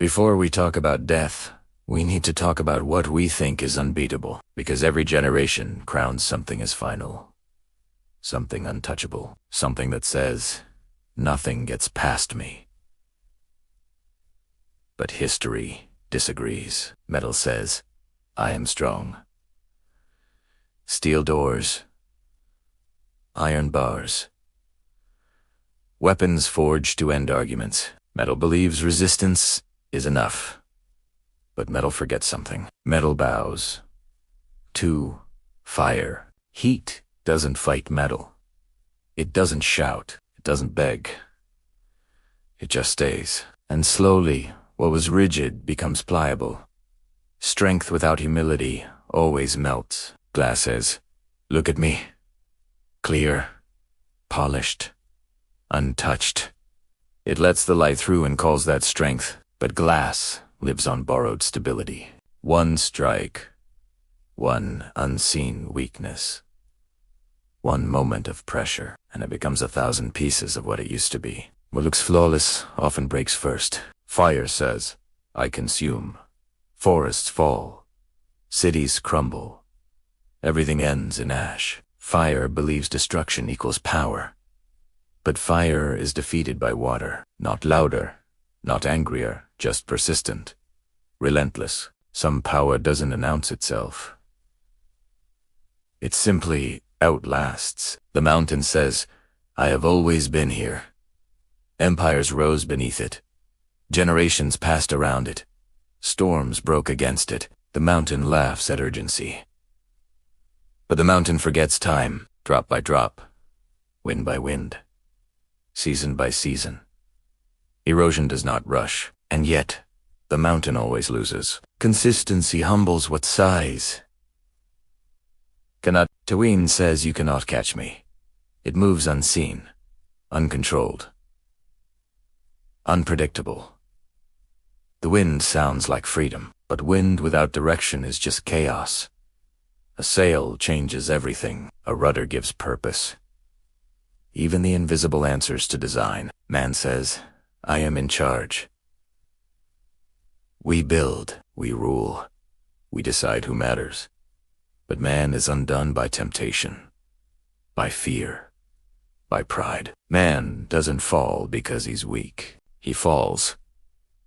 Before we talk about death, we need to talk about what we think is unbeatable, because every generation crowns something as final. Something untouchable. Something that says, nothing gets past me. But history disagrees. Metal says, I am strong. Steel doors. Iron bars. Weapons forged to end arguments. Metal believes resistance is enough. But metal forgets something. Metal bows to fire. Heat doesn't fight metal. It doesn't shout. It doesn't beg. It just stays. And slowly, what was rigid becomes pliable. Strength without humility always melts. Glass says, look at me. Clear, polished, untouched. It lets the light through and calls that strength. But glass lives on borrowed stability. One strike, one unseen weakness, one moment of pressure, and it becomes 1,000 pieces of what it used to be. What looks flawless often breaks first. Fire says, I consume. Forests fall. Cities crumble. Everything ends in ash. Fire believes destruction equals power. But fire is defeated by water, not louder, not angrier, just persistent, relentless. Some power doesn't announce itself. It simply outlasts. The mountain says, I have always been here. Empires rose beneath it. Generations passed around it. Storms broke against it. The mountain laughs at urgency. But the mountain forgets time, drop by drop, wind by wind, season by season. Erosion does not rush, and yet the mountain always loses. Consistency humbles what sighs. Tawin says you cannot catch me. It moves unseen, uncontrolled, unpredictable. The wind sounds like freedom, but wind without direction is just chaos. A sail changes everything. A rudder gives purpose. Even the invisible answers to design. Man says, I am in charge. We build, we rule, we decide who matters. But man is undone by temptation, by fear, by pride. Man doesn't fall because he's weak. He falls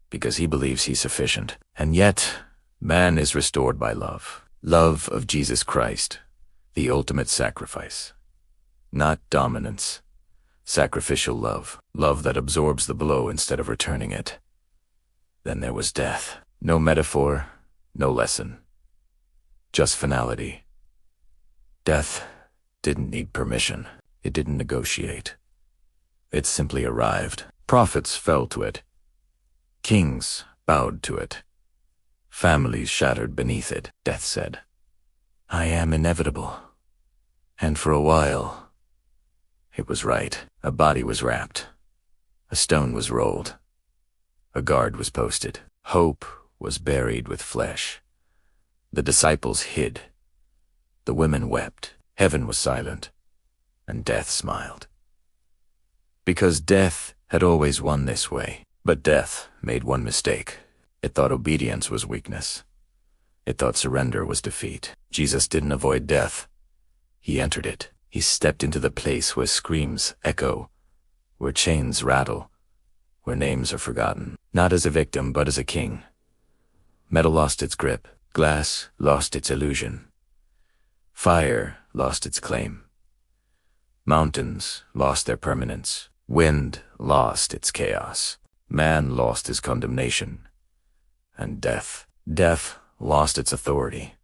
because he believes he's sufficient. And yet, man is restored by love. Love of Jesus Christ, the ultimate sacrifice. Not dominance. Sacrificial love. Love that absorbs the blow instead of returning it. Then there was death. No metaphor, no lesson. Just finality. Death didn't need permission. It didn't negotiate. It simply arrived. Prophets fell to it. Kings bowed to it. Families shattered beneath it. Death said, I am inevitable. And for a while, it was right. A body was wrapped. A stone was rolled. A guard was posted. Hope was buried with flesh. The disciples hid. The women wept. Heaven was silent. And death smiled. Because death had always won this way. But death made one mistake. It thought obedience was weakness. It thought surrender was defeat. Jesus didn't avoid death. He entered it. He stepped into the place where screams echo, where chains rattle, where names are forgotten. Not as a victim, but as a king. Metal lost its grip. Glass lost its illusion. Fire lost its claim. Mountains lost their permanence. Wind lost its chaos. Man lost his condemnation. And death lost its authority.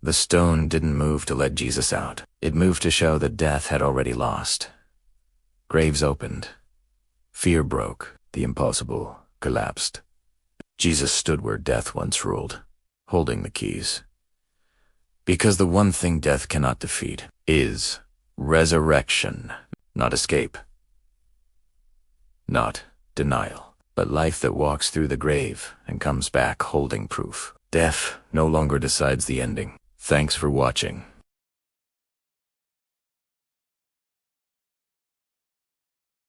The stone didn't move to let Jesus out. It moved to show that death had already lost. Graves opened. Fear broke. The impossible collapsed. Jesus stood where death once ruled, holding the keys. Because the one thing death cannot defeat is resurrection, not escape, not denial, but life that walks through the grave and comes back holding proof. Death no longer decides the ending. Thanks for watching.